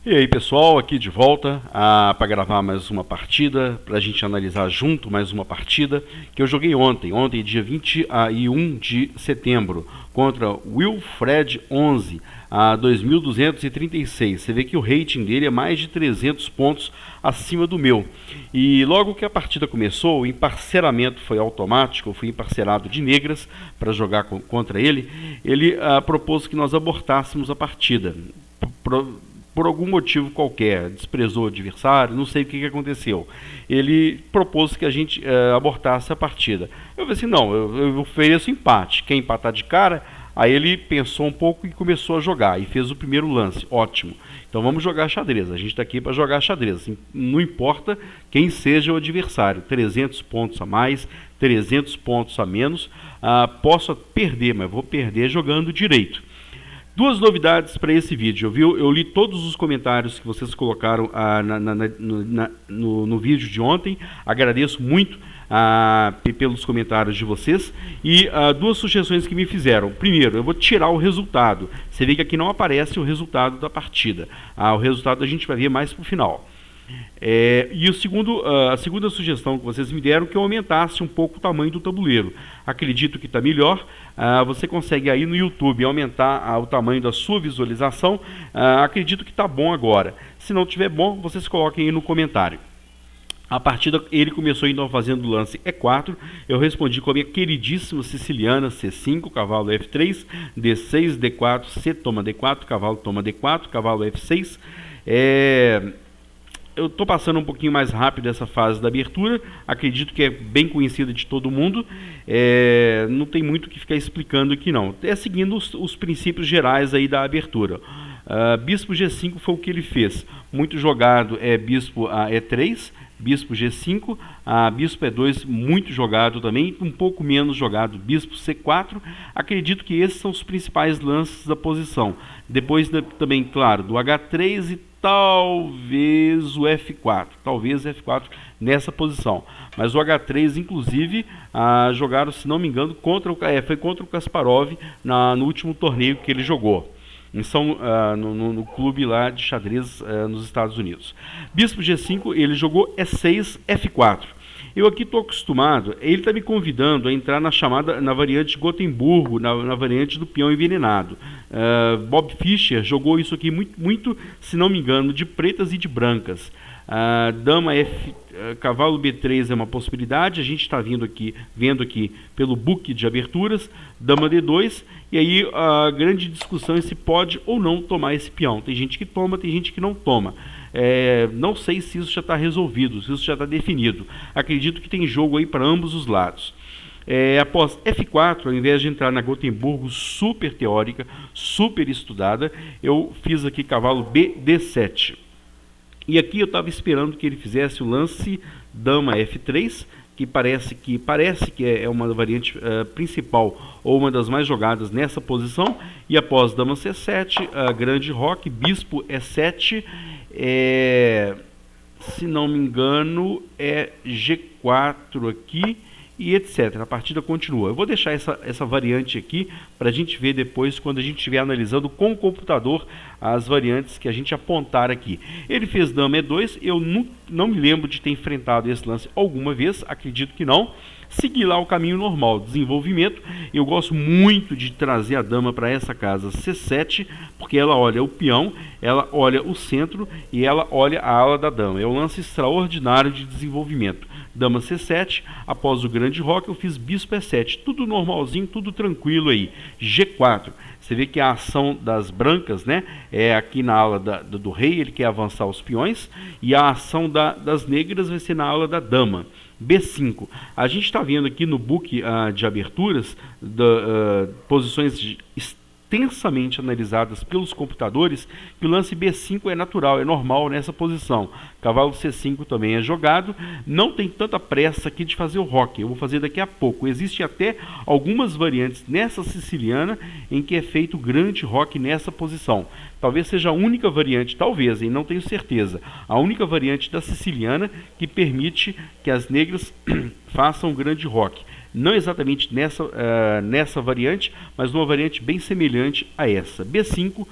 E aí pessoal, aqui de volta para gravar mais uma partida, para a gente analisar junto mais uma partida que eu joguei ontem, dia 21 de setembro, contra Wilfred 11, a 2.236. Você vê que o rating dele é mais de 300 pontos acima do meu. E logo que a partida começou, o emparceramento foi automático, eu fui emparcerado de negras para jogar contra ele. Ele propôs que nós abortássemos a partida. Por algum motivo qualquer, desprezou o adversário, não sei o que aconteceu. Ele propôs que a gente abortasse a partida. Eu falei assim, não, eu ofereço empate. Quer empatar de cara? Aí ele pensou um pouco e começou a jogar, e fez o primeiro lance, ótimo. Então vamos jogar xadrez, a gente está aqui para jogar xadrez, não importa quem seja o adversário, 300 pontos a mais, 300 pontos a menos, posso perder, mas vou perder jogando direito. Duas novidades para esse vídeo, viu? Eu li todos os comentários que vocês colocaram no vídeo de ontem, agradeço muito pelos comentários de vocês e duas sugestões que me fizeram. Primeiro, eu vou tirar o resultado, você vê que aqui não aparece o resultado da partida, o resultado a gente vai ver mais para o final. E a segunda sugestão que vocês me deram é que eu aumentasse um pouco o tamanho do tabuleiro. Acredito que está melhor. Você consegue aí no YouTube aumentar o tamanho da sua visualização. Acredito que está bom agora. Se não estiver bom, vocês coloquem aí no comentário. A partida, ele começou então fazendo o lance E4, eu respondi com a minha queridíssima siciliana C5, cavalo F3, D6, D4, C toma D4, cavalo toma D4, cavalo F6. Eu estou passando um pouquinho mais rápido essa fase da abertura, acredito que é bem conhecida de todo mundo, não tem muito o que ficar explicando aqui não, seguindo os princípios gerais aí da abertura. Bispo G5 foi o que ele fez, muito jogado é bispo E3, bispo G5, bispo E2 muito jogado também, um pouco menos jogado bispo C4, acredito que esses são os principais lances da posição. Depois também, claro, do H3 e talvez o F4 nessa posição, mas o H3 inclusive jogaram, se não me engano, foi contra o Kasparov no último torneio que ele jogou no clube lá de xadrez nos Estados Unidos. Bispo G5, ele jogou E6, F4. Eu aqui estou acostumado, ele está me convidando a entrar na variante de Gotemburgo, na variante do peão envenenado. Bob Fischer jogou isso aqui muito, se não me engano, de pretas e de brancas. Dama F, cavalo B3 é uma possibilidade, a gente está vendo aqui pelo book de aberturas, dama D2, e aí a grande discussão é se pode ou não tomar esse peão. Tem gente que toma, tem gente que não toma. Não sei se isso já está resolvido, se isso já está definido. Acredito que tem jogo aí para ambos os lados. Após F4, ao invés de entrar na Gotemburgo super teórica, super estudada, eu fiz aqui cavalo B, D7. E aqui eu estava esperando que ele fizesse o lance dama F3, que parece que é uma variante principal ou uma das mais jogadas nessa posição. E após dama C7, grande roque, bispo E7, se não me engano é G4 aqui e etc. A partida continua. Eu vou deixar essa variante aqui para a gente ver depois quando a gente estiver analisando com o computador as variantes que a gente apontar aqui. Ele fez dama E2, eu não me lembro de ter enfrentado esse lance alguma vez, acredito que não. Segui lá o caminho normal, desenvolvimento. Eu gosto muito de trazer a dama para essa casa C7, porque ela olha o peão, ela olha o centro e ela olha a ala da dama. É um lance extraordinário de desenvolvimento. Dama C7, após o grande roque eu fiz bispo E7, tudo normalzinho, tudo tranquilo aí. G4, você vê que a ação das brancas, né, é aqui na ala do rei, ele quer avançar os peões, e a ação das negras vai ser na ala da dama. B5, a gente está vendo aqui no book de aberturas, posições extensamente analisadas pelos computadores, que o lance B5 é natural, é normal nessa posição. Cavalo C5 também é jogado, não tem tanta pressa aqui de fazer o roque, eu vou fazer daqui a pouco. Existem até algumas variantes nessa siciliana em que é feito grande roque nessa posição. Talvez seja a única variante, talvez, não tenho certeza, a única variante da siciliana que permite que as negras façam grande roque. Não exatamente nessa variante, mas numa variante bem semelhante a essa. B5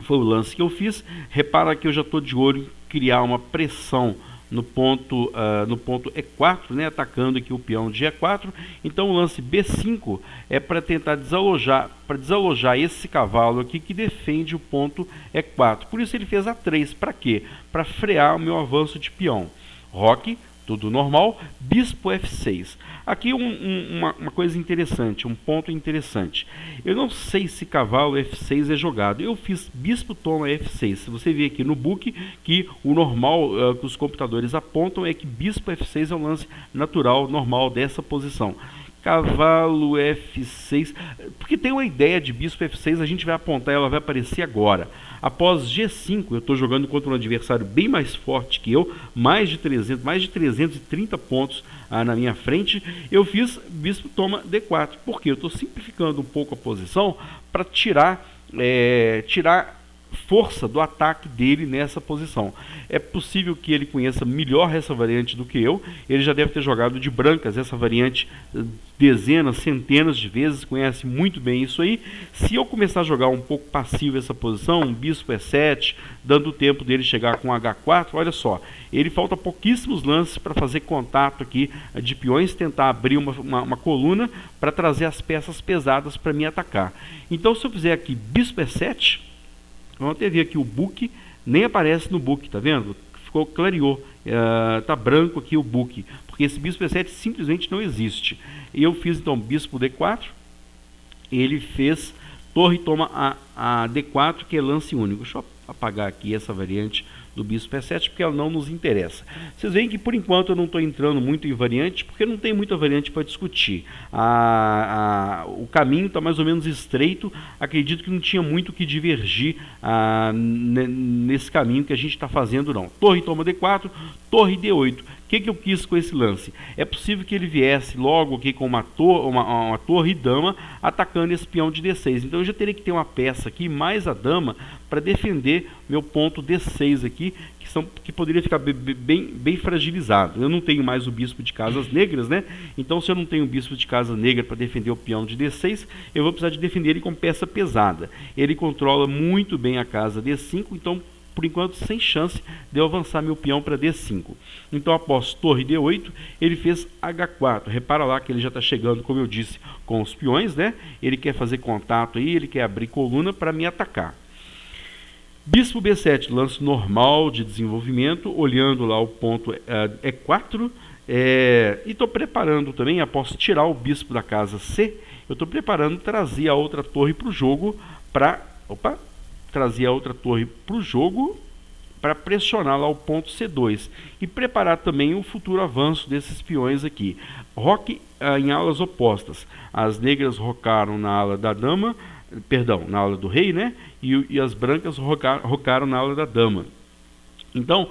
Foi o lance que eu fiz. Repara que eu já estou de olho em criar uma pressão no ponto E4, né, atacando aqui o peão de E4. Então o lance B5 é para tentar desalojar esse cavalo aqui que defende o ponto E4. Por isso ele fez A3. Para quê? Para frear o meu avanço de peão. Roque, tudo normal, bispo F6. Aqui uma coisa interessante, um ponto interessante. Eu não sei se cavalo F6 é jogado. Eu fiz bispo toma F6. Se você ver aqui no book que o normal que os computadores apontam é que bispo F6 é o lance natural, normal dessa posição. Cavalo F6, porque tem uma ideia de bispo F6, a gente vai apontar, ela vai aparecer agora. Após G5, eu estou jogando contra um adversário bem mais forte que eu, mais de 330 pontos na minha frente. Eu fiz bispo toma D4, porque eu estou simplificando um pouco a posição para tirar força do ataque dele nessa posição. É possível que ele conheça melhor essa variante do que eu. Ele já deve ter jogado de brancas essa variante dezenas, centenas de vezes, conhece muito bem isso aí. Se eu começar a jogar um pouco passivo essa posição, um bispo E7, dando o tempo dele chegar com H4, olha só, ele falta pouquíssimos lances para fazer contato aqui de peões, tentar abrir uma coluna para trazer as peças pesadas para me atacar. Então se eu fizer aqui bispo E7, vamos até ver aqui o book, nem aparece no book, tá vendo? Ficou, clareou, tá branco aqui o book, porque esse bispo E7 simplesmente não existe. E eu fiz então bispo D4, ele fez torre toma a D4, que é lance único. Deixa eu apagar aqui essa variante do bispo E7, porque ela não nos interessa. Vocês veem que por enquanto eu não estou entrando muito em variante, porque não tem muita variante para discutir. O caminho está mais ou menos estreito, acredito que não tinha muito que divergir nesse caminho que a gente está fazendo não. Torre toma D4, torre D8. O que eu quis com esse lance? É possível que ele viesse logo aqui com uma torre e dama atacando esse peão de D6. Então eu já teria que ter uma peça aqui, mais a dama, para defender meu ponto D6 aqui, que poderia ficar bem fragilizado. Eu não tenho mais o bispo de casas negras, né? Então se eu não tenho o bispo de casa negra para defender o peão de D6, eu vou precisar de defender ele com peça pesada. Ele controla muito bem a casa D5, então por enquanto sem chance de eu avançar meu peão para D5. Então após torre D8, ele fez H4. Repara lá que ele já está chegando, como eu disse, com os peões, né? Ele quer fazer contato aí, ele quer abrir coluna para me atacar. Bispo B7, lance normal de desenvolvimento, olhando lá o ponto E4, e estou preparando também, após tirar o bispo da casa C, eu estou preparando trazer a outra torre para o jogo para pressionar lá o ponto C2 e preparar também o futuro avanço desses peões aqui. Roque em alas opostas. As negras rocaram na ala da dama, perdão, na ala do rei, né? E as brancas rocaram na ala da dama. Então,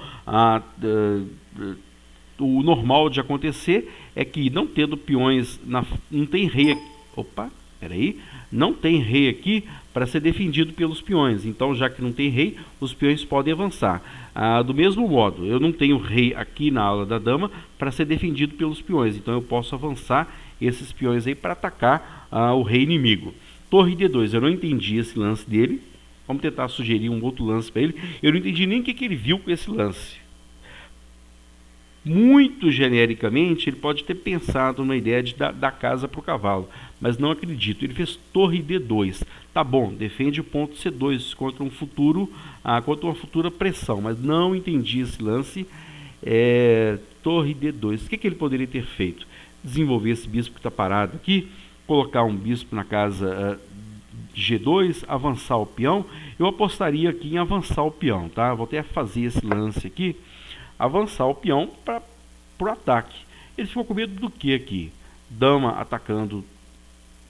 o normal de acontecer é que não tendo peões, não tem rei aqui, não tem rei aqui para ser defendido pelos peões. Então, já que não tem rei, os peões podem avançar. Do mesmo modo, eu não tenho rei aqui na ala da dama para ser defendido pelos peões. Então, eu posso avançar esses peões aí para atacar o rei inimigo. Torre D2, eu não entendi esse lance dele. Vamos tentar sugerir um outro lance para ele. Eu não entendi nem o que ele viu com esse lance. Muito genericamente, ele pode ter pensado na ideia de dar casa para o cavalo, mas não acredito. Ele fez torre D2. Tá bom, defende o ponto C2 contra uma futura pressão, mas não entendi esse lance. Torre D2. O que ele poderia ter feito? Desenvolver esse bispo que está parado aqui, colocar um bispo na casa G2, avançar o peão. Eu apostaria aqui em avançar o peão, tá? Vou até fazer esse lance aqui. Avançar o peão para o ataque. Ele ficou com medo do que aqui? Dama atacando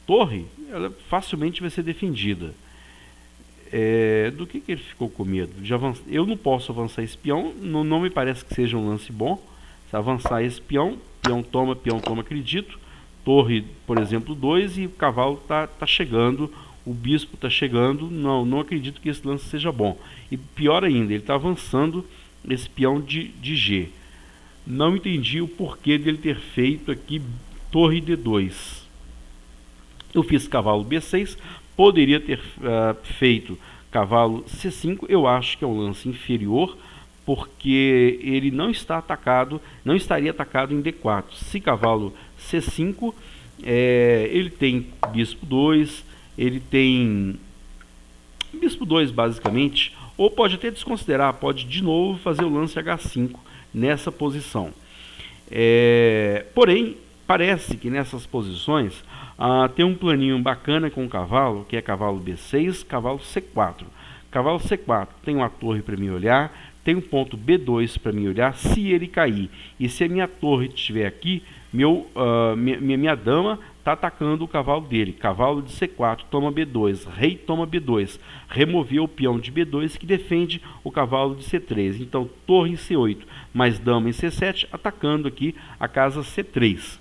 torre, ela facilmente vai ser defendida. Do que ele ficou com medo? Eu não posso avançar esse peão, não me parece que seja um lance bom. Se avançar esse peão toma, acredito. Torre, por exemplo, 2 e o cavalo tá chegando, o bispo está chegando. Não acredito que esse lance seja bom. E pior ainda, ele está avançando esse peão de G. Não entendi o porquê dele ter feito aqui torre D2. Eu fiz cavalo B6, poderia ter feito Cavalo C5, eu acho que é um lance inferior, porque ele não está atacado, não estaria atacado em D4. Se cavalo C5, ele tem bispo 2, ele tem bispo 2 basicamente, ou pode até desconsiderar, pode de novo fazer o lance H5 nessa posição. Porém, parece que nessas posições tem um planinho bacana com o cavalo, que é cavalo B6, cavalo C4. Cavalo C4 tem uma torre para me olhar, tem um ponto B2 para me olhar se ele cair. E se a minha torre estiver aqui, minha dama está atacando o cavalo dele. Cavalo de C4 toma B2, rei toma B2. Removeu o peão de B2 que defende o cavalo de C3. Então, torre em C8, mais dama em C7, atacando aqui a casa C3.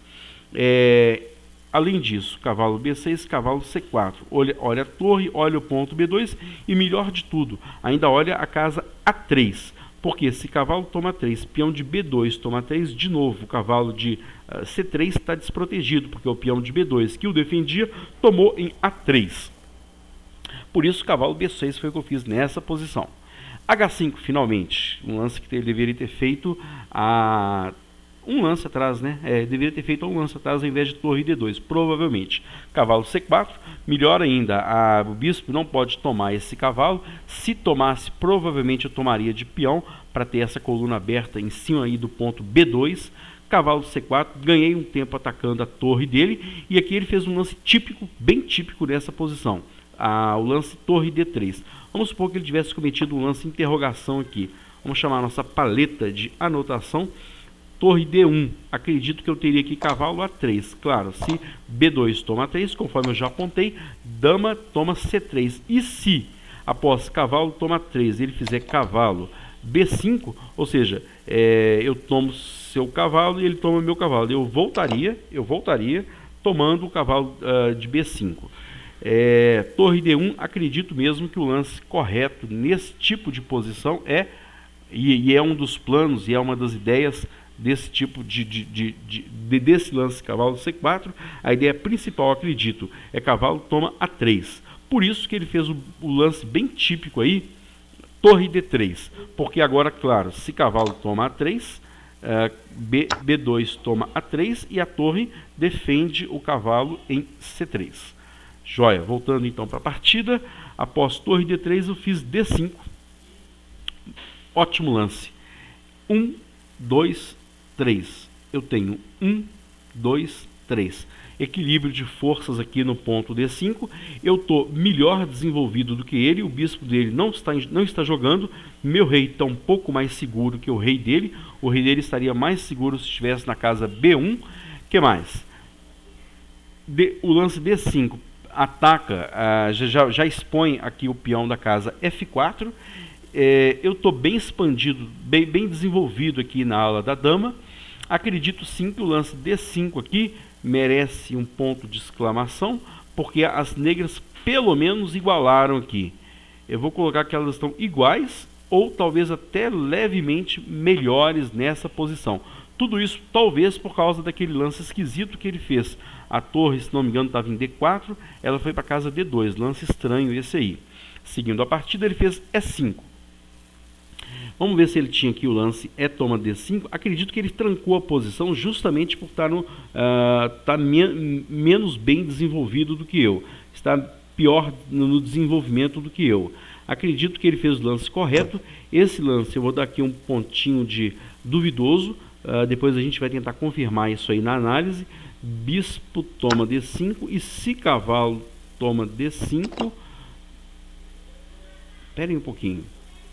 Além disso, cavalo B6, cavalo C4. Olha a torre, olha o ponto B2 e, melhor de tudo, ainda olha a casa A3. Porque se cavalo toma 3, peão de B2 toma 3, de novo, o cavalo de C3 está desprotegido, porque o peão de B2 que o defendia tomou em A3. Por isso, o cavalo B6 foi o que eu fiz nessa posição. H5, finalmente, um lance que ele deveria ter feito um lance atrás, né? Deveria ter feito um lance atrás ao invés de torre D2, provavelmente. Cavalo C4, melhor ainda, o bispo não pode tomar esse cavalo. Se tomasse, provavelmente eu tomaria de peão para ter essa coluna aberta em cima aí do ponto B2. Cavalo C4, ganhei um tempo atacando a torre dele, e aqui ele fez um lance típico, bem típico nessa posição, o lance torre D3. Vamos supor que ele tivesse cometido um lance interrogação aqui. Vamos chamar a nossa paleta de anotação. Torre D1, acredito que eu teria aqui cavalo A3, claro, se B2 toma A3, conforme eu já apontei, dama toma C3, e se após cavalo toma 3, ele fizer cavalo B5, ou seja, eu tomo seu cavalo e ele toma meu cavalo, eu voltaria tomando o cavalo de B5. Torre D1, acredito mesmo que o lance correto nesse tipo de posição e é um dos planos e é uma das ideias desse tipo desse lance cavalo C4, a ideia principal, acredito, é cavalo toma A3. Por isso que ele fez o lance bem típico aí, torre D3. Porque agora, claro, se cavalo toma A3, B2 toma A3 e a torre defende o cavalo em C3. Joia, voltando então para a partida, após torre D3 eu fiz D5. Ótimo lance. 1, 2, 3. Eu tenho 1, 2, 3. Equilíbrio de forças aqui no ponto D5. Eu estou melhor desenvolvido do que ele. O bispo dele não está jogando. Meu rei está um pouco mais seguro que o rei dele. O rei dele estaria mais seguro se estivesse na casa B1. Que mais? O lance D5 ataca, já expõe aqui o peão da casa F4. Eu estou bem expandido, bem desenvolvido aqui na ala da dama. Acredito sim que o lance D5 aqui merece um ponto de exclamação, porque as negras pelo menos igualaram aqui. Eu vou colocar que elas estão iguais ou talvez até levemente melhores nessa posição. Tudo isso talvez por causa daquele lance esquisito que ele fez. A torre, se não me engano, estava em D4, ela foi para casa D2, lance estranho esse aí. Seguindo a partida, ele fez E5. Vamos ver se ele tinha aqui o lance toma D5. Acredito que ele trancou a posição justamente por estar menos bem desenvolvido do que eu. Está pior no desenvolvimento do que eu. Acredito que ele fez o lance correto. Esse lance eu vou dar aqui um pontinho de duvidoso. Depois a gente vai tentar confirmar isso aí na análise. Bispo toma D5 e se cavalo toma D5... Esperem um pouquinho.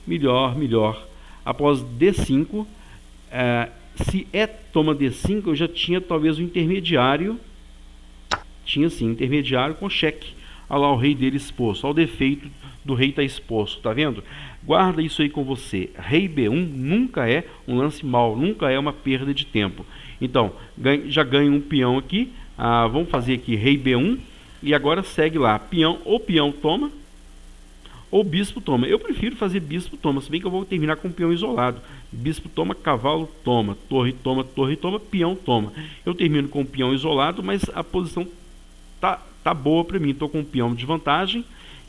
Melhor. Após D5, se toma D5, eu já tinha talvez o intermediário. Tinha sim, intermediário com cheque. Olha lá o rei dele exposto. Olha o defeito do rei está exposto, tá vendo? Guarda isso aí com você. Rei B1 nunca é um lance mau, nunca é uma perda de tempo. Então, já ganha um peão aqui. Vamos fazer aqui rei B1 e agora segue lá. Ou peão toma, ou bispo toma. Eu prefiro fazer bispo toma, se bem que eu vou terminar com peão isolado. Bispo toma, cavalo toma, torre toma, peão toma. Eu termino com peão isolado, mas a posição tá boa para mim. Estou com um peão de vantagem.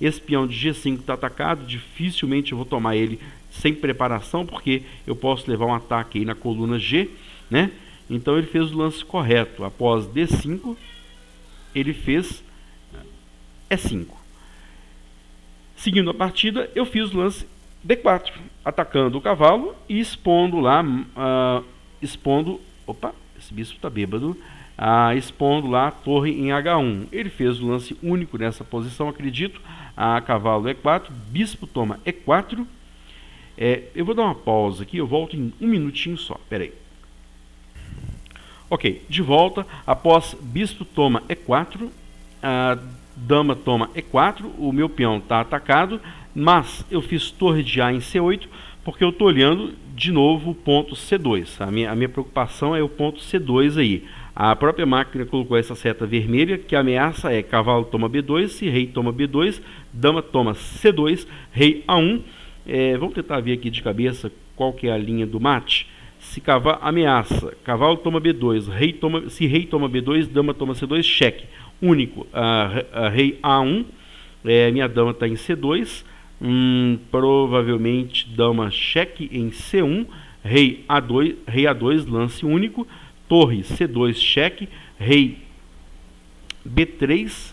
Esse peão de G5 está atacado, dificilmente eu vou tomar ele sem preparação, porque eu posso levar um ataque aí na coluna G, né? Então ele fez o lance correto. Após D5, ele fez E5. Seguindo a partida, eu fiz o lance D4, atacando o cavalo e expondo lá, opa, esse bispo está bêbado, expondo lá a torre em H1. Ele fez o lance único nessa posição, acredito, cavalo E4, bispo toma E4. Eu vou dar uma pausa aqui, eu volto em um minutinho só, peraí. Ok, de volta, após bispo toma E4, dama toma E4, o meu peão está atacado, mas eu fiz torre de A em C8, porque eu estou olhando de novo o ponto C2. A minha preocupação é o ponto C2 aí. A própria máquina colocou essa seta vermelha, que a ameaça é cavalo toma B2, se rei toma B2, dama toma C2, rei A1. Vamos tentar ver aqui de cabeça qual que é a linha do mate. Se ameaça, cavalo toma B2, se rei toma B2, dama toma C2, cheque. Único, rei A1, minha dama está em C2, provavelmente dama cheque em C1, rei A2, lance único, torre C2 cheque, rei B3,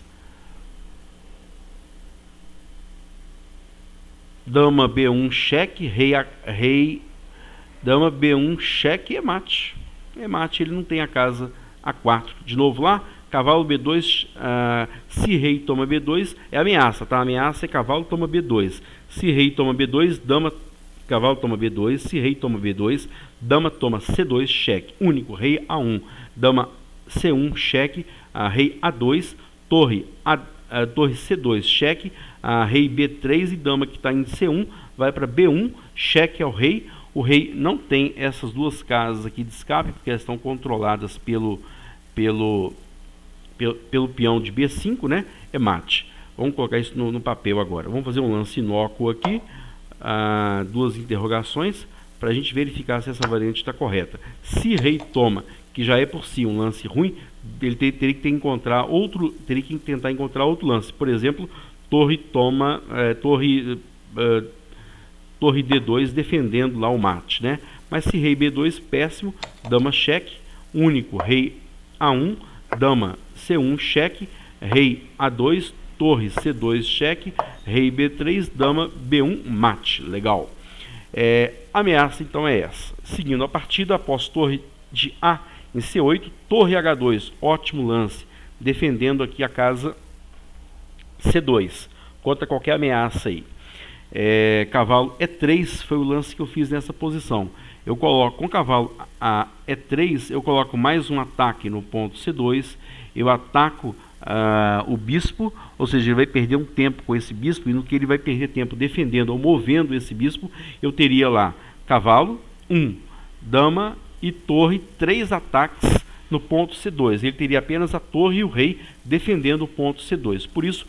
dama B1 cheque, dama B1 cheque, é mate, ele não tem a casa A4, de novo lá, cavalo B2, se rei toma B2, é ameaça, tá? A ameaça é cavalo toma B2, se rei toma B2, cavalo toma B2, se rei toma B2, dama toma C2, cheque, único, rei A1, dama C1, cheque, rei A2, torre C2, cheque, rei B3 e dama que está em C1, vai para B1, cheque ao rei. O rei não tem essas duas casas aqui de escape, porque elas estão controladas pelo peão de B5, né? É mate. Vamos colocar isso no papel agora. Vamos fazer um lance inócuo aqui, duas interrogações, para a gente verificar se essa variante está correta. Se rei toma, que já é por si um lance ruim, ele teria que tentar encontrar outro lance. Por exemplo, torre toma, torre D2 defendendo lá o mate, né? Mas se rei B2, péssimo, dama cheque, único, rei A1, dama C1 cheque, rei A2, torre C2 cheque, rei B3, dama B1 mate. Legal. A ameaça então é essa. Seguindo a partida, após torre de A em C8, torre H2, ótimo lance, defendendo aqui a casa C2 contra qualquer ameaça aí. Cavalo E3 foi o lance que eu fiz nessa posição. Eu coloco com cavalo a E3, eu coloco mais um ataque no ponto C2, eu ataco o bispo, ou seja, ele vai perder um tempo com esse bispo, e no que ele vai perder tempo defendendo ou movendo esse bispo, eu teria lá cavalo, 1, dama e torre, 3 ataques no ponto C2. Ele teria apenas a torre e o rei defendendo o ponto C2. Por isso,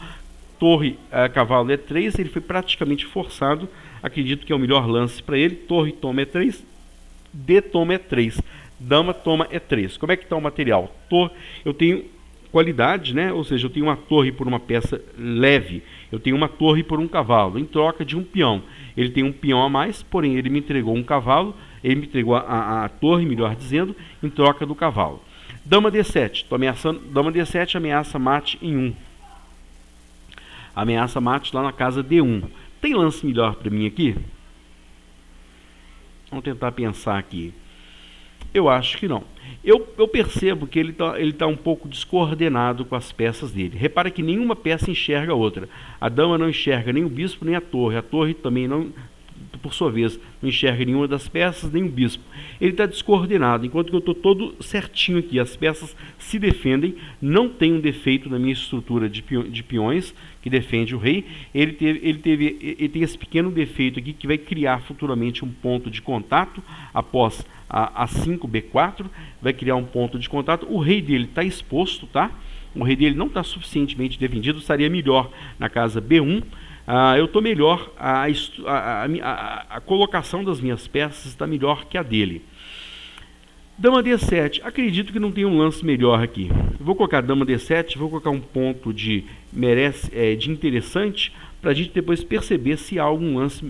torre, cavalo E3, ele foi praticamente forçado. Acredito que é o melhor lance para ele. Torre toma E3, D toma E3, dama toma E3. Como é que está o material? Eu tenho qualidade, né? Ou seja, eu tenho uma torre por uma peça leve, eu tenho uma torre por um cavalo, em troca de um peão. Ele tem um peão a mais, porém ele me entregou um cavalo, ele me entregou a torre, melhor dizendo, em troca do cavalo. Dama D7, tô ameaçando, dama D7 ameaça mate em 1. Ameaça mate lá na casa D1. Tem lance melhor para mim aqui? Vamos tentar pensar aqui. Eu acho que não. Eu percebo que ele tá um pouco descoordenado com as peças dele. Repara que nenhuma peça enxerga a outra. A dama não enxerga nem o bispo nem a torre. A torre também não, por sua vez, não enxerga nenhuma das peças nem o bispo. Ele está descoordenado, enquanto que eu estou todo certinho aqui. As peças se defendem, não tem um defeito na minha estrutura de peões que defende o rei. Ele tem esse pequeno defeito aqui que vai criar futuramente um ponto de contato após a 5 B4, vai criar um ponto de contato. O rei dele está exposto, tá? O rei dele não está suficientemente defendido, estaria melhor na casa B1. Eu estou melhor, a colocação das minhas peças está melhor que a dele. Dama D7, acredito que não tem um lance melhor aqui. Eu vou colocar dama D7, vou colocar um ponto de interessante para a gente depois perceber se há algum lance,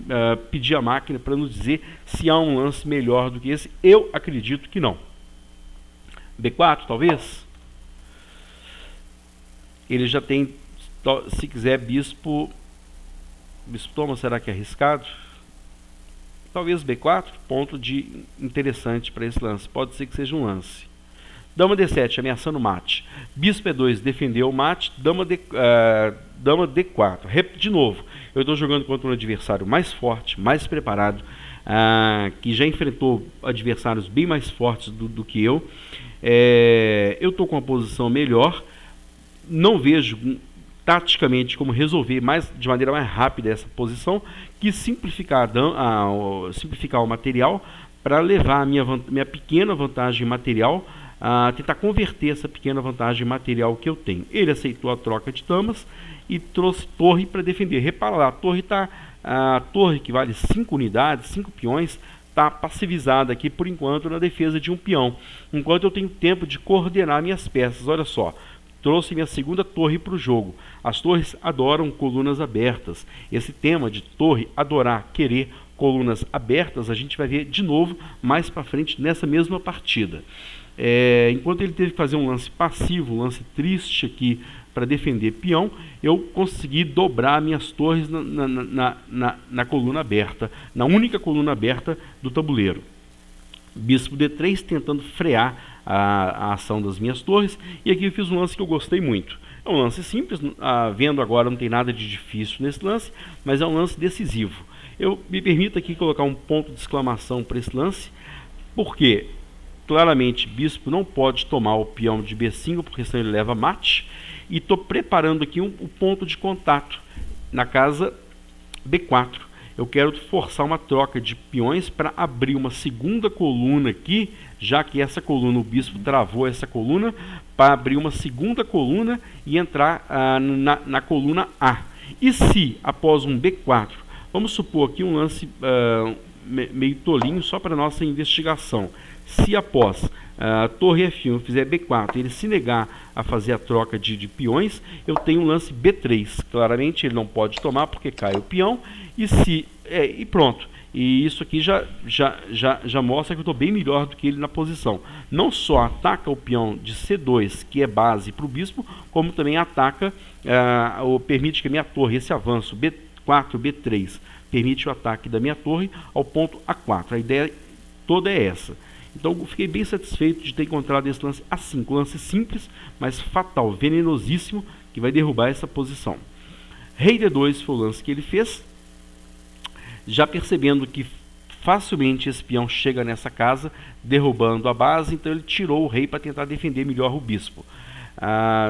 pedir a máquina para nos dizer se há um lance melhor do que esse. Eu acredito que não. B4 talvez? Ele já tem, se quiser, bispo toma, será que é arriscado? Talvez B4, ponto de interessante para esse lance, pode ser que seja um lance. Dama D7, ameaçando mate. Bispo E2, defendeu o mate. Dama D4. De novo, eu estou jogando contra um adversário mais forte, mais preparado, que já enfrentou adversários bem mais fortes do que eu. Eu estou com uma posição melhor. Não vejo taticamente como resolver de maneira mais rápida essa posição, que simplificar o material para levar a minha pequena vantagem material, tentar converter essa pequena vantagem material que eu tenho. Ele aceitou a troca de damas e trouxe torre para defender. Repara lá, a torre que vale 5 unidades, 5 peões, está passivizada aqui por enquanto na defesa de um peão, enquanto eu tenho tempo de coordenar minhas peças. Olha só, trouxe minha segunda torre para o jogo. As torres adoram colunas abertas. Esse tema de torre adorar, querer colunas abertas, a gente vai ver de novo mais para frente nessa mesma partida. Enquanto ele teve que fazer um lance passivo, um lance triste aqui para defender peão, eu consegui dobrar minhas torres na coluna aberta, na única coluna aberta do tabuleiro. Bispo D3 tentando frear a ação das minhas torres, e aqui eu fiz um lance que eu gostei muito. É um lance simples, vendo agora não tem nada de difícil nesse lance, mas é um lance decisivo. Eu me permito aqui colocar um ponto de exclamação para esse lance, porque claramente bispo não pode tomar o peão de B5, porque senão ele leva mate, e estou preparando aqui o ponto de contato na casa B4. Eu quero forçar uma troca de peões para abrir uma segunda coluna aqui, já que essa coluna, o bispo travou essa coluna, para abrir uma segunda coluna e entrar na coluna A. E se, após um B4, vamos supor aqui um lance meio tolinho, só para nossa investigação, se após torre F1 fizer B4 ele se negar a fazer a troca de peões, eu tenho um lance B3. Claramente ele não pode tomar porque cai o peão, e pronto. E isso aqui já mostra que eu estou bem melhor do que ele na posição. Não só ataca o peão de C2, que é base para o bispo, como também ataca, ou permite que a minha torre, esse avanço B4, B3, permite o ataque da minha torre ao ponto A4. A ideia toda é essa. Então eu fiquei bem satisfeito de ter encontrado esse lance A5, um lance simples, mas fatal, venenosíssimo, que vai derrubar essa posição. Rei D2 foi o lance que ele fez, já percebendo que facilmente esse peão chega nessa casa, derrubando a base, então ele tirou o rei para tentar defender melhor o bispo.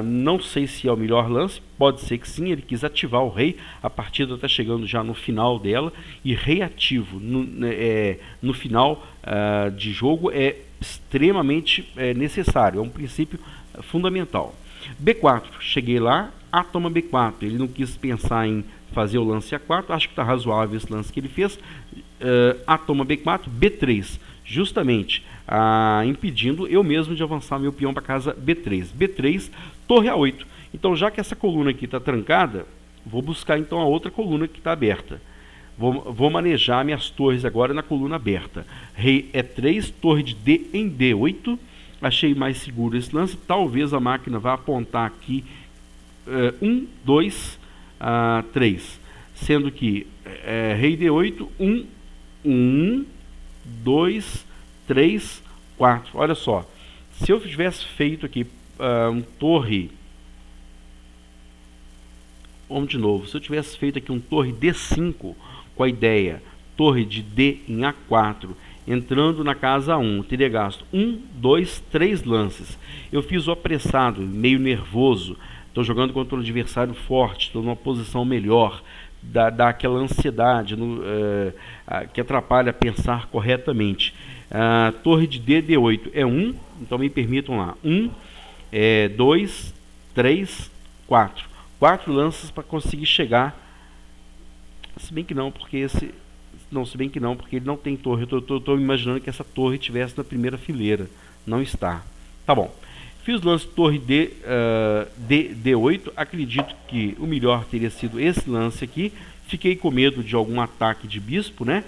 Não sei se é o melhor lance, pode ser que sim, ele quis ativar o rei, a partida está chegando já no final dela, e rei ativo no final de jogo é extremamente necessário, é um princípio fundamental. B4, cheguei lá, A toma B4, ele não quis pensar em fazer o lance A4, acho que está razoável esse lance que ele fez. A toma B4, B3, justamente impedindo eu mesmo de avançar meu peão para casa B3. B3, torre A8. Então, já que essa coluna aqui está trancada, vou buscar então a outra coluna que está aberta. Vou manejar minhas torres agora na coluna aberta. Rei E3, torre de D em D8. Achei mais seguro esse lance. Talvez a máquina vá apontar aqui 1, 2, 3. Sendo que rei D8, 1, 2, 3, 4. Olha só, se eu tivesse feito aqui um torre, vamos de novo, se eu tivesse feito aqui um torre D5 com a ideia torre de D em A4, entrando na casa 1, teria gasto 1, 2, 3 lances. Eu fiz o apressado, meio nervoso, estou jogando contra um adversário forte, estou numa posição melhor, dá aquela ansiedade que atrapalha pensar corretamente. Torre de D, D8 é 1, então me permitam lá, 1, 2, 3, 4. 4 lances para conseguir chegar, se bem que não, porque ele não tem torre. Eu estou imaginando que essa torre estivesse na primeira fileira, não está. Tá bom. Fiz o lance torre D8, acredito que o melhor teria sido esse lance aqui. Fiquei com medo de algum ataque de bispo, né?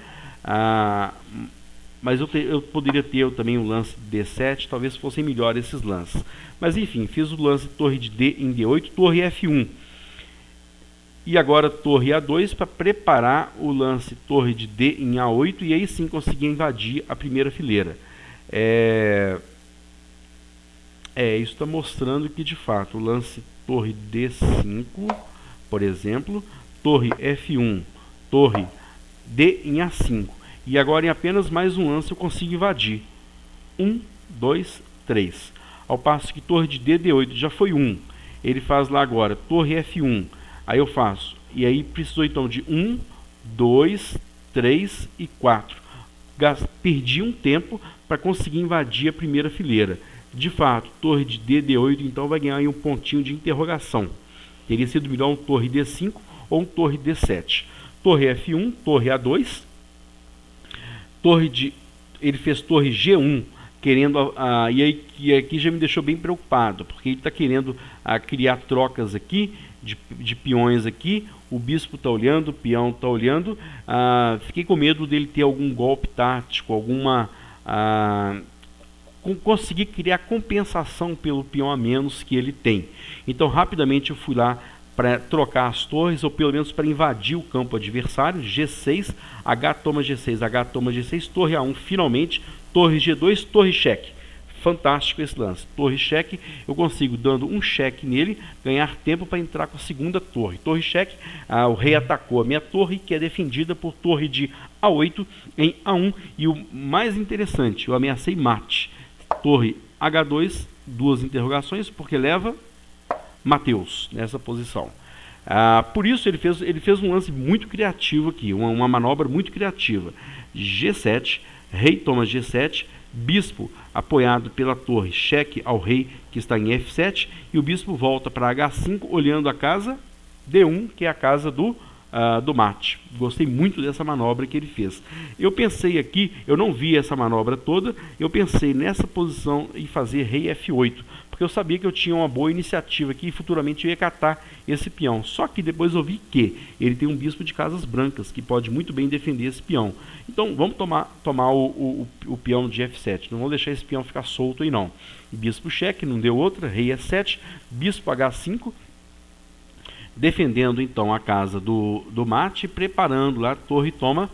Mas eu poderia ter também o lance D7, talvez fossem melhor esses lances. Mas enfim, fiz o lance torre de D em D8, torre F1. E agora torre A2 para preparar o lance torre de D em A8 e aí sim conseguir invadir a primeira fileira. Isso está mostrando que de fato o lance torre D5, por exemplo, torre F1, torre D em A5. E agora em apenas mais um lance eu consigo invadir. 1, 2, 3. Ao passo que torre de D, D8 já foi 1. Ele faz lá agora torre F1. Aí eu faço. E aí precisou então de 1, 2, 3 e 4. Perdi um tempo para conseguir invadir a primeira fileira. De fato, torre de D, D8 então vai ganhar aí um pontinho de interrogação. Teria sido melhor um torre D5 ou um torre D7. Torre F1, torre A2. Ele fez torre G1, querendo, e aí aqui já me deixou bem preocupado, porque ele está querendo criar trocas aqui, de peões aqui, o bispo está olhando, o peão está olhando, fiquei com medo dele ter algum golpe tático, conseguir criar compensação pelo peão a menos que ele tem. Então rapidamente eu fui lá para trocar as torres, ou pelo menos para invadir o campo adversário. G6, H toma G6, H toma G6, torre A1 finalmente, torre G2, torre cheque. Fantástico esse lance. Torre cheque, eu consigo, dando um cheque nele, ganhar tempo para entrar com a segunda torre. Torre cheque, o rei atacou a minha torre, que é defendida por torre de A8 em A1. E o mais interessante, eu ameacei mate. Torre H2, duas interrogações, porque leva Mateus nessa posição. Por isso ele fez um lance muito criativo aqui, uma manobra muito criativa. G7, rei toma G7, bispo apoiado pela torre, cheque ao rei que está em F7, e o bispo volta para H5 olhando a casa D1, que é a casa do mate. Gostei muito dessa manobra que ele fez. Eu pensei aqui, eu não vi essa manobra toda, eu pensei nessa posição em fazer rei F8, porque eu sabia que eu tinha uma boa iniciativa aqui e futuramente eu ia catar esse peão. Só que depois eu vi que ele tem um bispo de casas brancas, que pode muito bem defender esse peão. Então vamos tomar o peão de F7, não vamos deixar esse peão ficar solto aí não. Bispo cheque, não deu outra, rei E7, bispo H5, defendendo então a casa do mate, preparando lá torre toma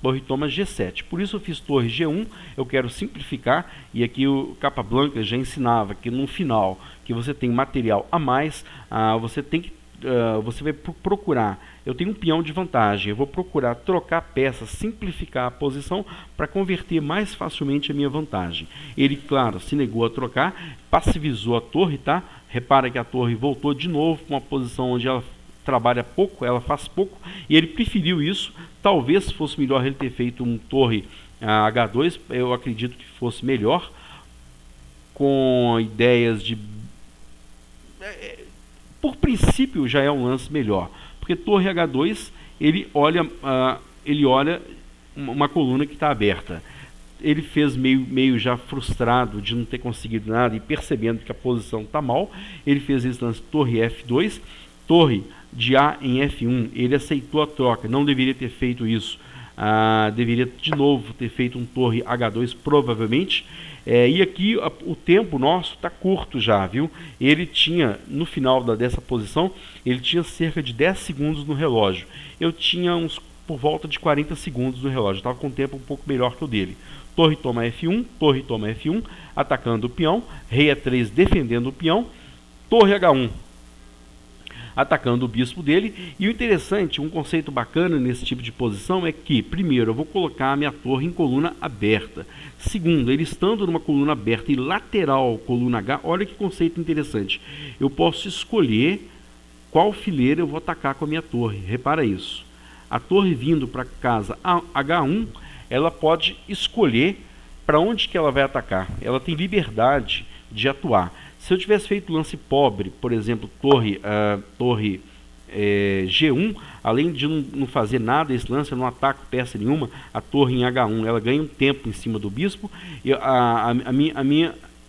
G7. Por isso eu fiz torre G1, eu quero simplificar, e aqui o Capablanca já ensinava que no final que você tem material a mais, você vai procurar, eu tenho um peão de vantagem, eu vou procurar trocar peças, simplificar a posição para converter mais facilmente a minha vantagem. Ele, claro, se negou a trocar, passivizou a torre, tá? Repara que a torre voltou de novo para uma posição onde ela trabalha pouco, ela faz pouco, e ele preferiu isso. Talvez fosse melhor ele ter feito um torre H2, eu acredito que fosse melhor, com ideias de... por princípio já é um lance melhor, porque torre H2, ele olha uma coluna que está aberta. Ele fez meio já frustrado de não ter conseguido nada e percebendo que a posição está mal, ele fez esse lance torre F2, torre de A em F1, ele aceitou a troca, não deveria ter feito isso, deveria de novo ter feito um torre H2 provavelmente, e aqui o tempo nosso está curto já, viu? Ele tinha, no final dessa posição, ele tinha cerca de 10 segundos no relógio, eu tinha por volta de 40 segundos no relógio, estava com um tempo um pouco melhor que o dele. Torre toma F1, torre toma F1, atacando o peão, rei E3 defendendo o peão, torre H1, atacando o bispo dele. E o interessante, um conceito bacana nesse tipo de posição é que, primeiro, eu vou colocar a minha torre em coluna aberta. Segundo, ele estando numa coluna aberta e lateral coluna H, olha que conceito interessante. Eu posso escolher qual fileira eu vou atacar com a minha torre. Repara isso. A torre vindo para casa H1, ela pode escolher para onde que ela vai atacar. Ela tem liberdade de atuar. Se eu tivesse feito lance pobre, por exemplo, torre G1, além de não fazer nada esse lance, eu não ataco peça nenhuma, a torre em H1, ela ganha um tempo em cima do bispo, e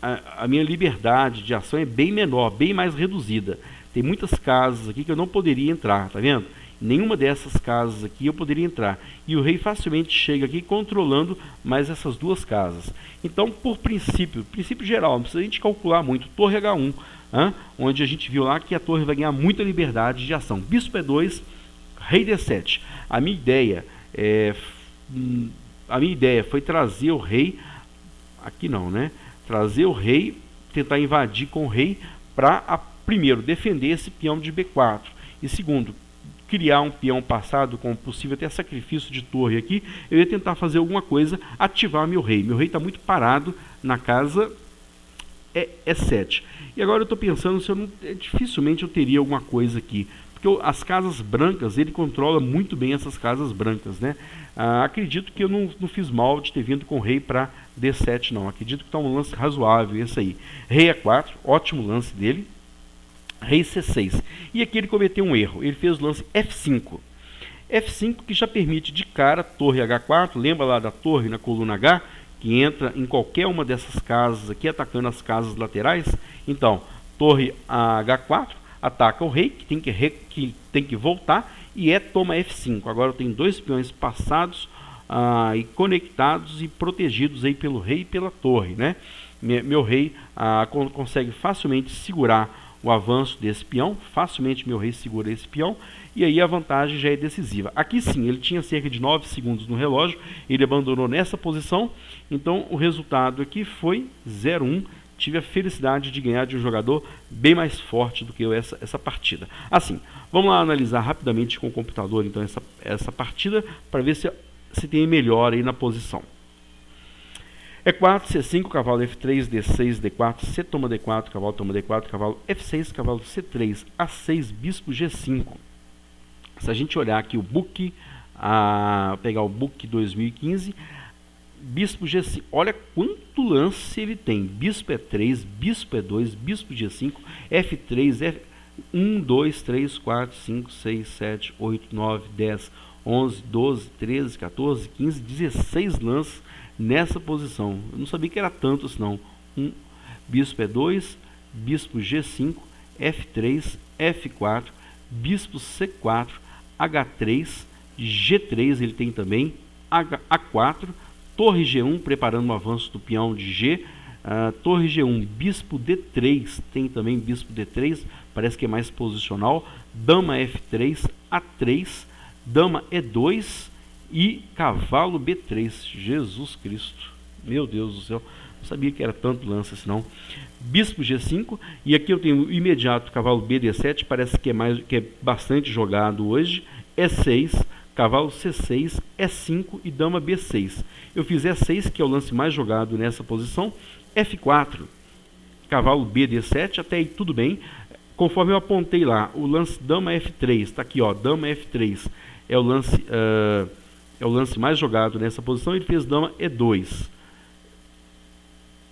a minha liberdade de ação é bem menor, bem mais reduzida. Tem muitas casas aqui que eu não poderia entrar, tá vendo? Nenhuma dessas casas aqui eu poderia entrar. E o rei facilmente chega aqui controlando mais essas duas casas. Então, por princípio geral, não precisa a gente calcular muito. Torre H1, onde a gente viu lá que a torre vai ganhar muita liberdade de ação. Bispo E2, rei D7. A minha ideia foi trazer o rei, aqui não, né? Trazer o rei, tentar invadir com o rei para, primeiro, defender esse peão de B4. E segundo, criar um peão passado com possível até sacrifício de torre aqui. Eu ia tentar fazer alguma coisa, ativar meu rei. Meu rei está muito parado na casa E7. E agora eu estou pensando se eu não, dificilmente eu teria alguma coisa aqui. Porque as casas brancas, ele controla muito bem essas casas brancas, né? Acredito que eu não fiz mal de ter vindo com o rei para D7, não. Acredito que está um lance razoável esse aí. Rei E4, ótimo lance dele. Rei C6. E aqui ele cometeu um erro. Ele fez o lance F5. F5 que já permite de cara torre H4. Lembra lá da torre na coluna H? Que entra em qualquer uma dessas casas aqui, atacando as casas laterais. Então, torre H4 ataca o rei, que tem que voltar, e toma F5. Agora eu tenho dois peões passados e conectados e protegidos aí pelo rei e pela torre, né? Meu rei consegue facilmente segurar o avanço desse peão, facilmente meu rei segura esse peão, e aí a vantagem já é decisiva. Aqui sim, ele tinha cerca de 9 segundos no relógio, ele abandonou nessa posição, então o resultado aqui foi 0-1. Tive a felicidade de ganhar de um jogador bem mais forte do que eu essa partida. Assim, vamos lá analisar rapidamente com o computador então essa partida, para ver se tem melhor aí na posição. E4, C5, cavalo F3, D6, D4, C toma D4, cavalo toma D4, cavalo F6, cavalo C3, A6, bispo G5. Se a gente olhar aqui o book, pegar o book 2015, bispo G5, olha quanto lance ele tem. Bispo E3, bispo E2, bispo G5, F3, F1, 2, 3, 4, 5, 6, 7, 8, 9, 10, 11, 12, 13, 14, 15, 16 lances nessa posição. Eu não sabia que era tanto assim não. Bispo E2, bispo G5, F3, F4, bispo C4, H3, G3 ele tem também, A4, torre G1 preparando o avanço do peão de G, torre G1, bispo D3, tem também bispo D3, parece que é mais posicional, dama F3, A3, dama E2 e cavalo B3. Jesus Cristo, meu Deus do céu, não sabia que era tanto lance assim não. Bispo G5, e aqui eu tenho o imediato cavalo BD7, parece que é bastante jogado hoje, E6, cavalo C6, E5 e dama B6. Eu fiz E6, que é o lance mais jogado nessa posição, F4, cavalo BD7, até aí tudo bem. Conforme eu apontei lá, o lance dama F3, está aqui, ó, dama F3 é o lance mais jogado nessa posição. Ele fez dama E2.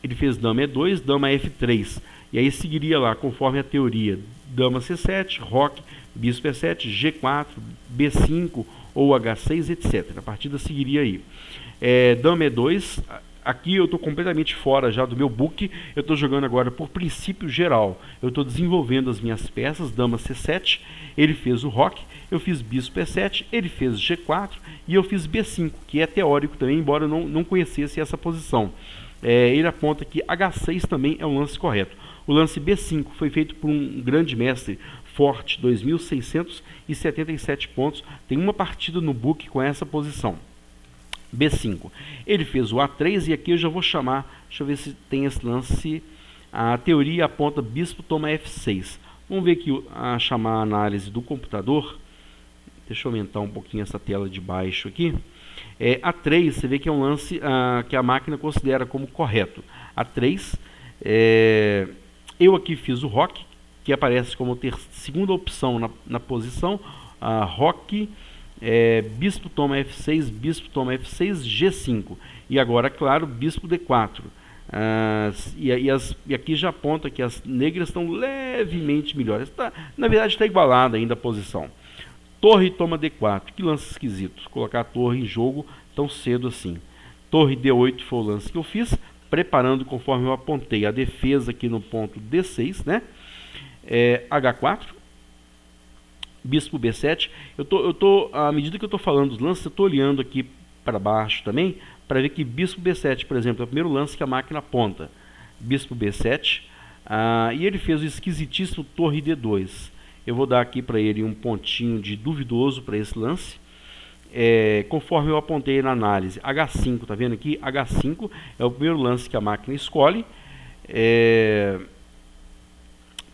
Ele fez dama E2, dama F3. E aí seguiria lá, conforme a teoria, dama C7, roque, bispo E7, G4, B5 ou H6, etc. A partida seguiria aí. Dama E2, aqui eu estou completamente fora já do meu book, eu estou jogando agora por princípio geral. Eu estou desenvolvendo as minhas peças, dama C7, ele fez o roque, eu fiz bispo E7, ele fez G4 e eu fiz B5, que é teórico também, embora eu não conhecesse essa posição. Ele aponta que H6 também é um lance correto. O lance B5 foi feito por um grande mestre, Forte, 2.677 pontos. Tem uma partida no book com essa posição. B5. Ele fez o A3 e aqui eu já vou chamar, deixa eu ver se tem esse lance. A teoria aponta bispo toma F6. Vamos ver aqui chamar a análise do computador. Deixa eu aumentar um pouquinho essa tela de baixo aqui. A3, você vê que é um lance que a máquina considera como correto. A3, eu aqui fiz o roque, que aparece como segunda opção na posição. Roque, bispo toma F6, bispo toma F6, G5. E agora, claro, bispo D4. E aqui já aponta que as negras estão levemente melhores. Na verdade, está igualada ainda a posição. Torre toma D4, que lance esquisito, colocar a torre em jogo tão cedo assim. Torre D8 foi o lance que eu fiz, preparando conforme eu apontei a defesa aqui no ponto D6, né? H4, bispo B7. À medida que eu estou falando dos lances, eu estou olhando aqui para baixo também, para ver que bispo B7, por exemplo, é o primeiro lance que a máquina aponta. Bispo B7, e ele fez o esquisitíssimo torre D2. Eu vou dar aqui para ele um pontinho de duvidoso para esse lance. Conforme eu apontei na análise, H5, tá vendo aqui? H5 é o primeiro lance que a máquina escolhe.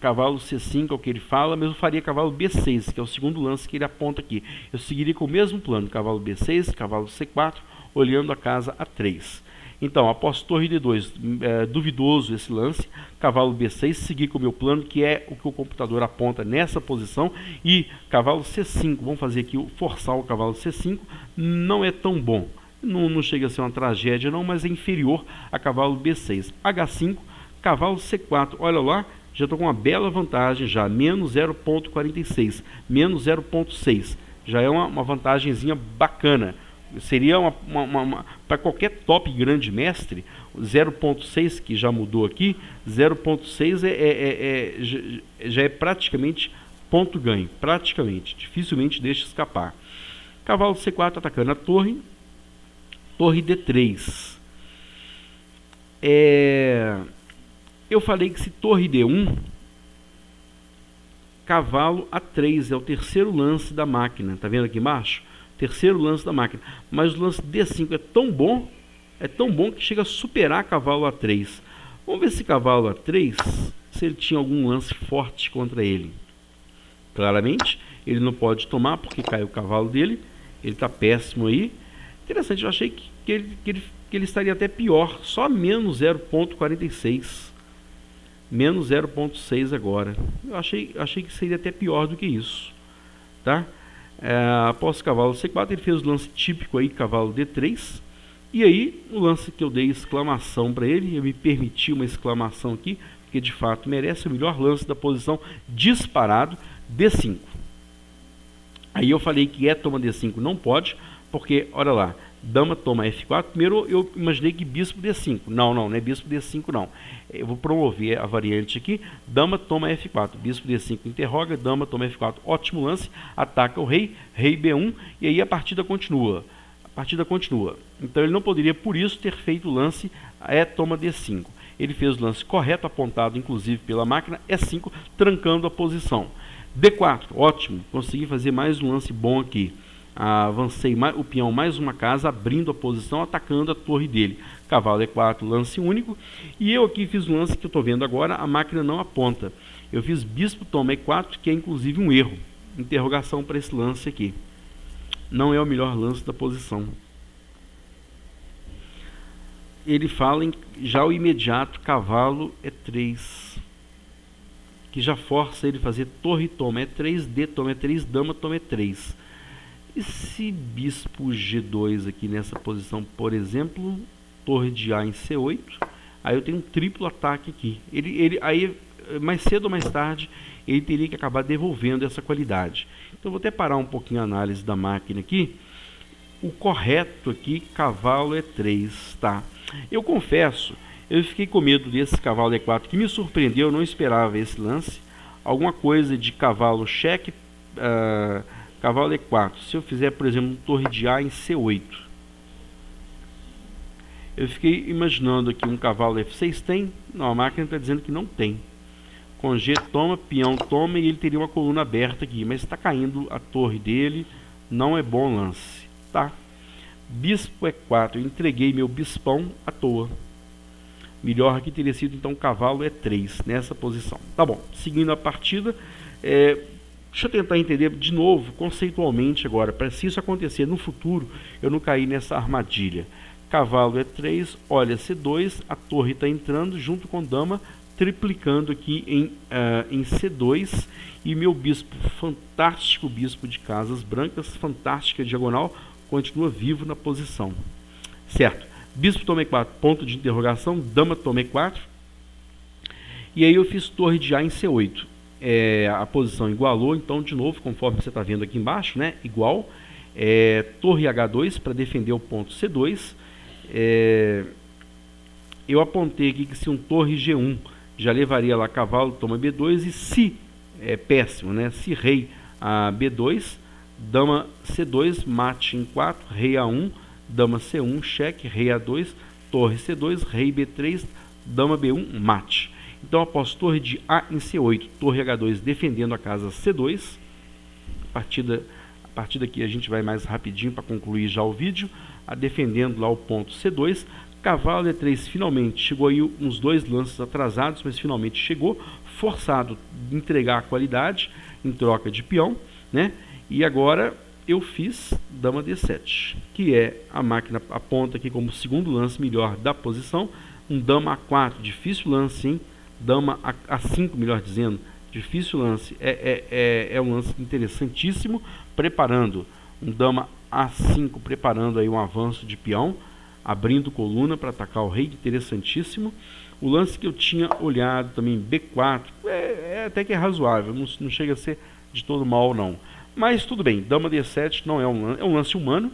Cavalo C5 é o que ele fala, mas eu faria cavalo B6, que é o segundo lance que ele aponta aqui. Eu seguiria com o mesmo plano, cavalo B6, cavalo C4, olhando a casa A3. Então, após torre D2, duvidoso esse lance, cavalo B6, seguir com o meu plano, que é o que o computador aponta nessa posição, e cavalo C5, vamos fazer aqui, forçar o cavalo C5, não é tão bom. Não chega a ser uma tragédia não, mas é inferior a cavalo B6. H5, cavalo C4, olha lá, já estou com uma bela vantagem já, menos 0,46, menos 0,6, já é uma vantagenzinha bacana. Seria para qualquer top grande mestre, 0,6 que já mudou aqui, 0,6 já é praticamente ponto ganho, praticamente, dificilmente deixa escapar. Cavalo C4 atacando a torre, torre D3. Eu falei que se torre D1, cavalo A3 é o terceiro lance da máquina, tá vendo aqui embaixo? Terceiro lance da máquina, mas o lance D5 é tão bom que chega a superar cavalo A3. Vamos ver se cavalo A3, se ele tinha algum lance forte contra ele. Claramente, ele não pode tomar porque caiu o cavalo dele, ele está péssimo aí. Interessante, eu achei que ele estaria até pior, só menos 0,46. Menos 0,6 agora. Eu achei que seria até pior do que isso, tá? Após cavalo C4, ele fez o lance típico aí, cavalo D3. E aí, o lance que eu dei exclamação para ele, eu me permiti uma exclamação aqui, porque de fato merece o melhor lance da posição, disparado, D5. Aí eu falei que toma D5 não pode, porque, olha lá, dama toma F4. Primeiro eu imaginei que bispo D5. Não é bispo D5 não. Eu vou promover a variante aqui. Dama toma F4. Bispo D5 interroga, dama toma F4. Ótimo lance. Ataca o rei, rei B1 e aí a partida continua. Então ele não poderia por isso ter feito o lance toma D5. Ele fez o lance correto, apontado inclusive pela máquina, E5, trancando a posição. D4, ótimo. Consegui fazer mais um lance bom aqui. Avancei o peão mais uma casa, abrindo a posição, atacando a torre dele. Cavalo E4, lance único. E eu aqui fiz um lance que eu estou vendo agora, a máquina não aponta. Eu fiz bispo toma E4, que é inclusive um erro. Interrogação para esse lance aqui. Não é o melhor lance da posição. Ele fala em já o imediato cavalo E3, que já força ele a fazer torre toma E3, D toma E3, dama toma E3. E se bispo G2 aqui nessa posição, por exemplo, torre de A em C8, aí eu tenho um triplo ataque aqui. Aí, mais cedo ou mais tarde, ele teria que acabar devolvendo essa qualidade. Então, eu vou até parar um pouquinho a análise da máquina aqui. O correto aqui, cavalo E3, tá? Eu confesso, eu fiquei com medo desse cavalo E4, que me surpreendeu, eu não esperava esse lance. Alguma coisa de cavalo cheque... Cavalo E4, se eu fizer, por exemplo, torre de A em C8, eu fiquei imaginando aqui um cavalo F6 tem? Não, a máquina está dizendo que não tem. Com G toma, peão toma e ele teria uma coluna aberta aqui, mas está caindo a torre dele, não é bom lance, tá? Bispo E4, eu entreguei meu bispão à toa. Melhor aqui teria sido então cavalo E3 nessa posição. Tá bom, seguindo a partida, deixa eu tentar entender de novo, conceitualmente agora, para se isso acontecer no futuro, eu não cair nessa armadilha. Cavalo E3, olha C2, a torre está entrando junto com dama, triplicando aqui em C2, e meu bispo, fantástico bispo de casas brancas, fantástica diagonal, continua vivo na posição. Certo, bispo toma E4, ponto de interrogação, dama toma E4, e aí eu fiz torre de A em C8. A posição igualou, então de novo, conforme você está vendo aqui embaixo, né, igual, torre H2 para defender o ponto C2, eu apontei aqui que se um torre G1 já levaria lá cavalo, toma B2, e se, é péssimo, né? Se rei a B2, dama C2, mate em 4, rei A1, dama C1, cheque, rei A2, torre C2, rei B3, dama B1, mate. Então, após torre de A em C8, torre H2 defendendo a casa C2, a partir daqui a gente vai mais rapidinho para concluir já o vídeo, defendendo lá o ponto C2, cavalo E3 finalmente chegou aí uns 2 lances atrasados, mas finalmente chegou, forçado a entregar a qualidade em troca de peão, né? E agora eu fiz dama D7, que é a máquina aponta aqui como o segundo lance melhor da posição, um dama A4, difícil lance, hein? Dama A5, melhor dizendo, difícil lance, é um lance interessantíssimo, preparando um dama A5, preparando aí um avanço de peão, abrindo coluna para atacar o rei, interessantíssimo. O lance que eu tinha olhado também, B4, até que é razoável, não chega a ser de todo mal não. Mas tudo bem, dama D7 não é um lance humano.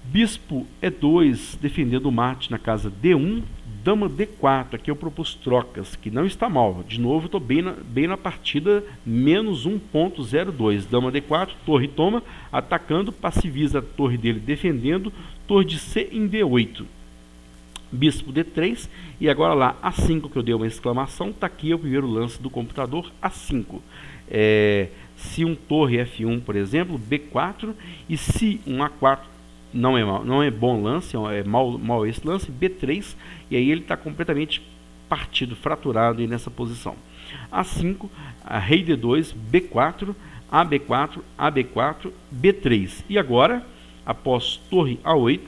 Bispo E2, defendendo o mate na casa D1. Dama D4, aqui eu propus trocas, que não está mal. De novo, estou bem na partida, menos 1.02. Dama D4, torre toma, atacando, passiviza a torre dele defendendo, torre de C em D8. Bispo D3, e agora lá, A5, que eu dei uma exclamação, está aqui o primeiro lance do computador, A5. Se um torre F1, por exemplo, B4, e se um A4 não é bom lance, é mal esse lance, B3, e aí ele está completamente partido, fraturado aí nessa posição. A5, rei D2, B4, AB4, AB4, B3. E agora, após torre A8,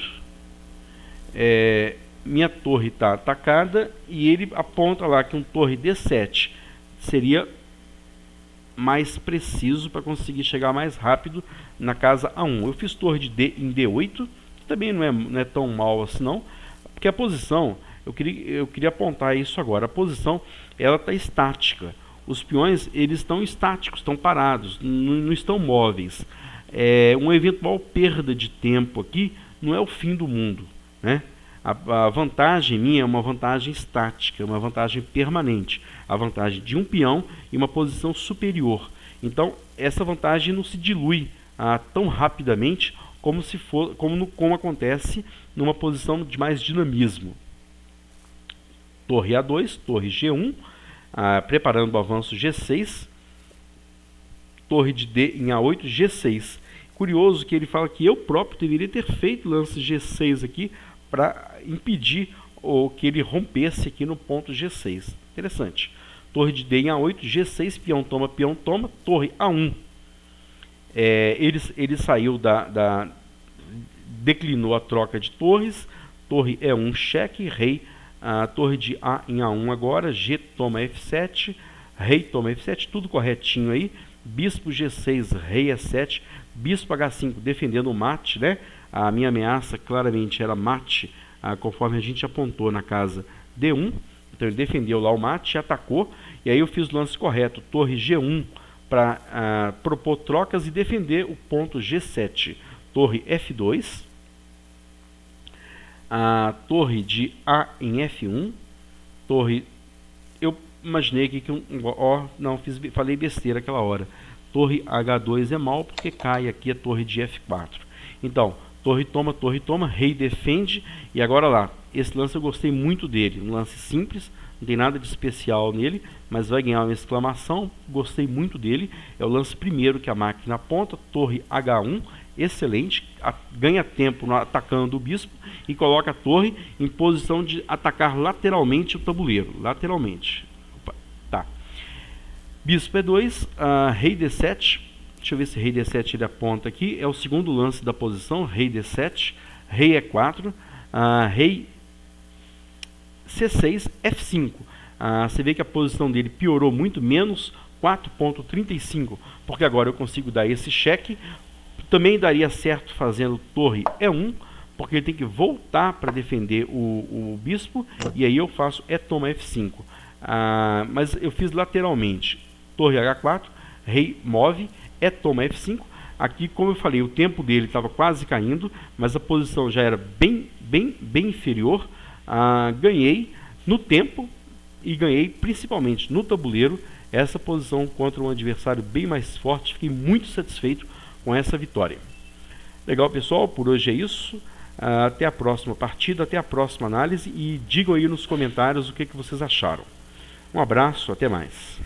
minha torre está atacada e ele aponta lá que um torre D7 seria mais preciso para conseguir chegar mais rápido na casa A1. Eu fiz torre de D em D8, que também não é tão mal assim não, porque a posição, eu queria apontar isso agora, a posição ela está estática, os peões eles estão estáticos, estão parados, não estão móveis. Uma eventual perda de tempo aqui não é o fim do mundo, né? A vantagem minha é uma vantagem estática, uma vantagem permanente, a vantagem de um peão e uma posição superior. Então, essa vantagem não se dilui tão rapidamente como acontece numa posição de mais dinamismo. Torre A2, torre G1, preparando o avanço G6, torre de D em A8, G6. Curioso que ele fala que eu próprio deveria ter feito lance G6 aqui, para impedir que ele rompesse aqui no ponto G6. Interessante. Torre de D em A8, G6, peão toma, torre A1. Ele saiu declinou a troca de torres, torre E1, cheque, rei, torre de A em A1 agora, G toma F7, rei toma F7, tudo corretinho aí, bispo G6, rei E7, bispo H5 defendendo o mate, né? A minha ameaça claramente era mate, conforme a gente apontou na casa D1. Então ele defendeu lá o mate, atacou, e aí eu fiz o lance correto, torre G1, para propor trocas e defender o ponto G7. Torre F2, a torre de A em F1, torre... Eu imaginei aqui que falei besteira aquela hora. Torre H2 é mal porque cai aqui a torre de F4. Então, torre toma, rei defende, e agora lá, esse lance eu gostei muito dele, um lance simples, não tem nada de especial nele, mas vai ganhar uma exclamação, gostei muito dele, é o lance primeiro que a máquina aponta, torre H1, excelente, ganha tempo atacando o bispo e coloca a torre em posição de atacar lateralmente o tabuleiro, lateralmente. Tá. Bispo E2, rei D7, deixa eu ver se rei D7 ele aponta aqui. É o segundo lance da posição, rei D7, rei E4, rei C6, F5. Você vê que a posição dele piorou muito, menos 4.35, porque agora eu consigo dar esse cheque. Também daria certo fazendo torre E1, porque ele tem que voltar para defender o bispo, e aí eu faço E toma F5. Mas eu fiz lateralmente, torre H4, rei move, E toma F5. Aqui, como eu falei, o tempo dele estava quase caindo, mas a posição já era bem inferior. ganhei no tempo e ganhei principalmente no tabuleiro essa posição contra um adversário bem mais forte. Fiquei muito satisfeito com essa vitória. Legal, pessoal, por hoje é isso. Até a próxima partida, até a próxima análise, e digam aí nos comentários o que vocês acharam. Um abraço, até mais.